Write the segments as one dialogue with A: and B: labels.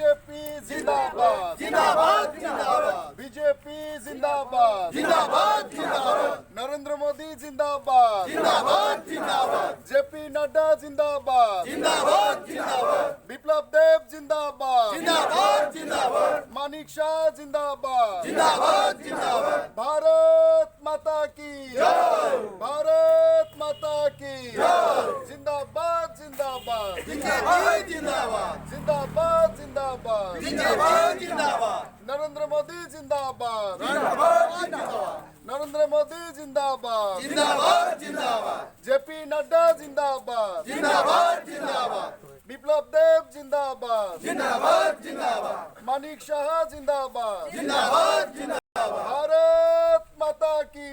A: BJP जिंदाबाद
B: जिंदाबाद जिंदाबाद
A: बीजेपी जिंदाबाद
B: जिंदाबाद जिंदाबाद
A: नरेंद्र मोदी जिंदाबाद
B: जिंदाबाद जिंदाबाद
A: जेपी नड्डा जिंदाबाद
B: जिंदाबाद जिंदाबाद
A: विप्लव देव जिंदाबाद
B: जिंदाबाद जिंदाबाद
A: मानिक शाह जिंदाबाद
B: जिंदाबाद जिंदाबाद
A: भारत माता की
B: जय
A: भारत माता की
B: जय
A: जिंदाबाद जिंदाबाद
B: जिंदाबाद जिंदाबाद
A: जिंदाबाद जिंदाबाद
B: जिंदाबाद जिंदाबाद
A: नरेंद्र मोदी जिंदाबाद
B: जिंदाबाद जिंदाबाद
A: नरेंद्र मोदी जिंदाबाद
B: जिंदाबाद जिंदाबाद
A: जेपी नड्डा जिंदाबाद
B: जिंदाबाद जिंदाबाद
A: विप्लव देव जिंदाबाद
B: जिंदाबाद जिंदाबाद
A: मानिक शाह जिंदाबाद
B: जिंदाबाद जिंदाबाद
A: भारत माता की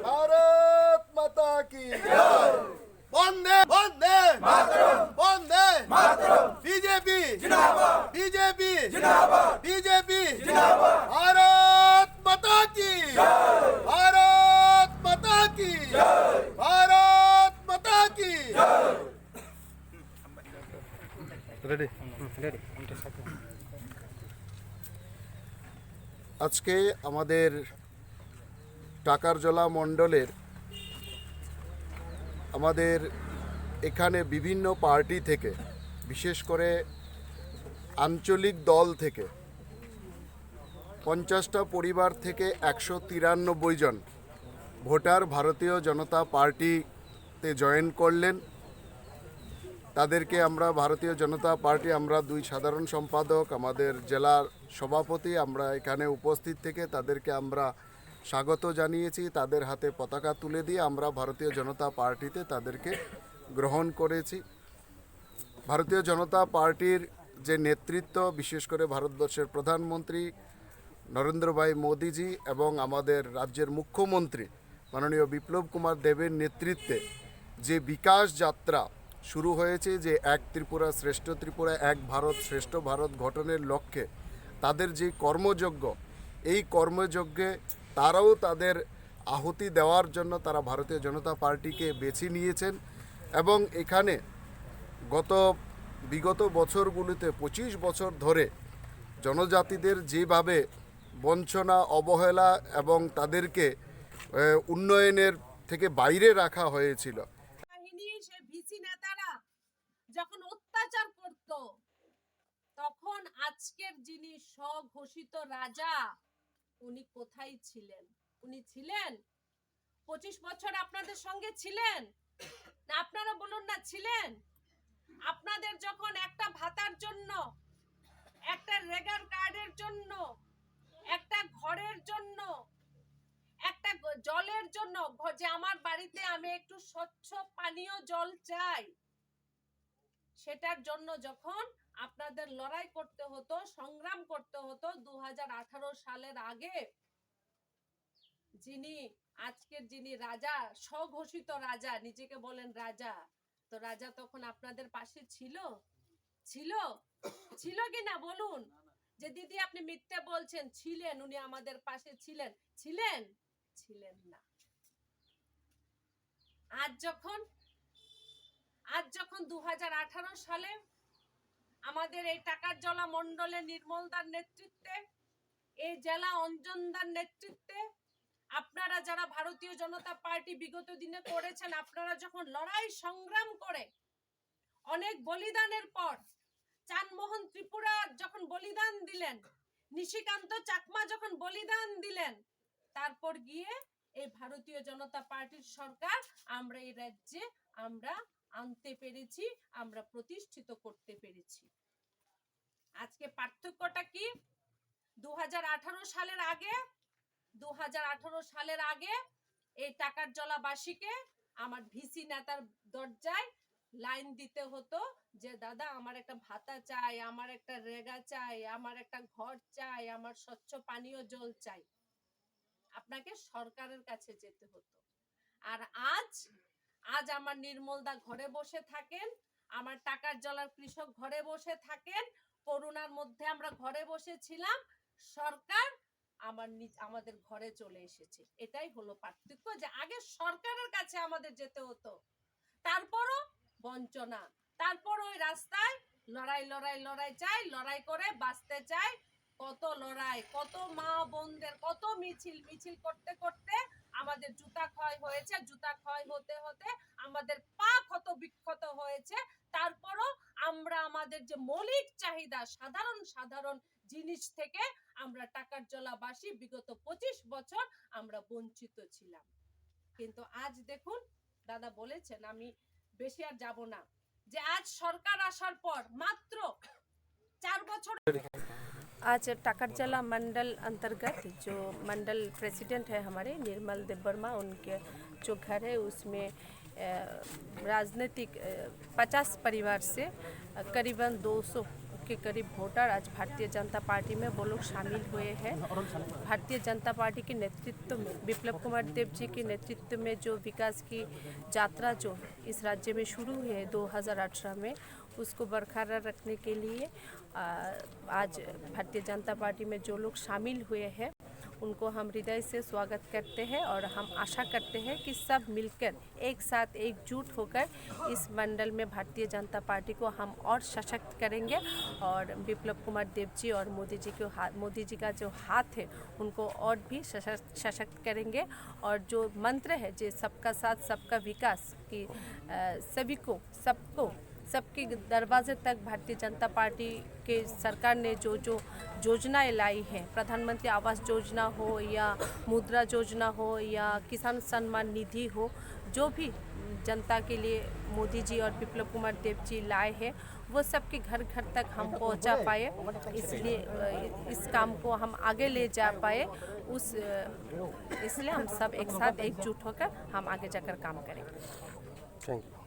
A: भारत माता की
B: वंदे वंदे मातरम वंदे मातरम बीजेपी जिंदाबाद बीजेपी जिंदाबाद बीजेपी जिंदाबाद भारत माता की भारत माता की भारत माता की
A: আজকে আমাদের টাকারজলা মণ্ডলের আমাদের এখানে বিভিন্ন পার্টি থেকে বিশেষ করে আঞ্চলিক দল থেকে 50টা পরিবার থেকে 193 জন ভোটার ভারতীয় জনতা পার্টিতে জয়েন করলেন। তাদেরকে আমরা ভারতীয় জনতা পার্টি আমরা দুই সাধারণ সম্পাদক আমাদের জেলার সভাপতি আমরা এখানে উপস্থিত থেকে তাদেরকে আমরা স্বাগত জানিয়েছি। তাদের হাতে পতাকা তুলে দিয়ে আমরা ভারতীয় জনতা পার্টিতে তাদেরকে গ্রহণ করেছি। ভারতীয় জনতা পার্টির যে নেতৃত্ব বিশেষ করে ভারতবর্ষের প্রধানমন্ত্রী নরেন্দ্র ভাই মোদিজি এবং আমাদের রাজ্যের মুখ্যমন্ত্রী মাননীয় বিপ্লব কুমার দেবের নেতৃত্বে যে বিকাশ যাত্রা শুরু হয়েছে, যে এক ত্রিপুরা শ্রেষ্ঠ ত্রিপুরা এক ভারত শ্রেষ্ঠ ভারত গঠনের লক্ষ্যে তাদের যে কর্মযজ্ঞ, এই কর্মযজ্ঞে তারাও তাদের আহুতি দেওয়ার জন্য তারা ভারতীয় জনতা পার্টিকে বেছে নিয়েছেন এবং এখানে বিগত বছরগুলিতে 25 বছর ধরে জনজাতিদের যেভাবে বঞ্চনা অবহেলা এবং তাদেরকে উন্নয়নের থেকে বাইরে রাখা হয়েছিল,
C: সে ভিসি নেতারা যখন অত্যাচার করত তখন আজকের যিনি স্বঘোষিত রাজা উনি কোথায় ছিলেন? উনি ছিলেন 25 বছর আপনাদের সঙ্গে ছিলেন না? আপনারা বলুন না ছিলেন? আপনাদের যখন একটা ভাতার জন্য, একটা রেগার কার্ডের জন্য, একটা ঘরের জন্য, একটা জলের জন্য, যে আমার বাড়িতে আমি একটু স্বচ্ছ পানীয় জল চাই, সেটার জন্য যখন আপনাদের লড়াই করতে হতো, সংগ্রাম করতে হতো 2018 সালের আগে, যিনি রাজা, স্বঘোষিত রাজা, নিজেকে বলেন রাজা, তো রাজা তখন আপনাদের পাশে ছিল কি না বলুন? যে দিদি আপনি মিথ্যে বলছেন, ছিলেন, উনি আমাদের পাশে ছিলেন না। আজ যখন 2018 সালে আমাদের এই টাকারজলা মণ্ডলের নির্মলদার নেতৃত্বে, এই জেলা অঞ্জনদার নেতৃত্বে, আপনারা যারা ভারতীয় জনতা পার্টি বিগত দিনে করেছেন, আপনারা যখন লড়াই সংগ্রাম করে অনেক বলিদানের পর, চানমোহন ত্রিপুরা যখন বলিদান দিলেন, নিশিকান্ত চাকমা যখন বলিদান দিলেন, তারপর গিয়ে এই ভারতীয় জনতা পার্টির সরকার আমরা এই রাজ্যে আমরা আনতে পেরেছি, আমরা প্রতিষ্ঠিত করতে পেরেছি। আজকে পার্থক্যটা কি? 2018 সালের আগে এই টাকারজলাবাসীকে আমার ভিসি নেতার দরজায় লাইন দিতে হতো যে দাদা আমার একটা ভাতা চাই, আমার একটা রেগা চাই, আমার একটা ঘর চাই, আমার স্বচ্ছ পানীয় জল চাই। আপনাকে সরকারের কাছে যেতে হতো। আর আজ আমার নির্মলদা ঘরে বসে থাকেন, আমার টাকারজলার কৃষক ঘরে বসে থাকেন, করোনার মধ্যে আমরা ঘরে বসেছিলাম, সরকার আমাদের ঘরে চলে এসেছে। এটাই হলো পার্থক্য, যে আগে সরকারের কাছে আমাদের যেতে হতো, তারপরও বঞ্চনা, তারপর ওই রাস্তায় লড়াই লড়াই লড়াই চাই, লড়াই করে বাঁচতে চাই। কত লড়াই, কত মা বোনদের, কত মিছিল, মিছিল করতে করতে আমাদের জুতা ক্ষয় হয়েছে, জুতা ক্ষয় হতে হতে আমাদের পা ক্ষত বিক্ষত হয়েছে। তারপরও আমরা আমাদের যে মৌলিক চাহিদা, সাধারণ সাধারণ জিনিস থেকে আমরা টাকার জলাবাসী বিগত 25 বছর আমরা বঞ্চিত ছিলাম। কিন্তু আজ দেখুন, দাদা বলেছেন, আমি বেশি আর যাব না, যে আজ সরকার আসার পর মাত্র 4 বছর
D: आज टाकरजला मंडल अंतर्गत जो मंडल प्रेसिडेंट है हमारे निर्मल देबबर्मा, उनके जो घर है उसमें राजनीतिक 50 परिवार से करीबन 200 के करीब वोटर आज भारतीय जनता पार्टी में वो लोग शामिल हुए हैं। भारतीय जनता पार्टी के नेतृत्व में, विप्लव कुमार देव जी के नेतृत्व में जो विकास की यात्रा जो इस राज्य में शुरू हुई है 2018 में, उसको बरकरार रखने के लिए आज भारतीय जनता पार्टी में जो लोग शामिल हुए हैं उनको हम हृदय से स्वागत करते हैं और हम आशा करते हैं कि सब मिलकर एक साथ एकजुट होकर इस मंडल में भारतीय जनता पार्टी को हम और सशक्त करेंगे और विप्लव कुमार देव जी और मोदी जी का जो हाथ है उनको और भी सशक्त करेंगे। और जो मंत्र है जो सबका साथ सबका विकास की सभी को सबके दरवाजे तक भारतीय जनता पार्टी के सरकार ने जो जो योजनाएं लाई हैं, प्रधानमंत्री आवास योजना हो या मुद्रा योजना हो या किसान सम्मान निधि हो, जो भी जनता के लिए मोदी जी और विप्लव कुमार देव जी लाए हैं वो सबके घर घर तक हम पहुंचा पाए, इसलिए इस काम को हम आगे ले जा पाए। इसलिए हम सब एक साथ एकजुट होकर हम आगे जाकर काम करेंगे।
E: Thank you.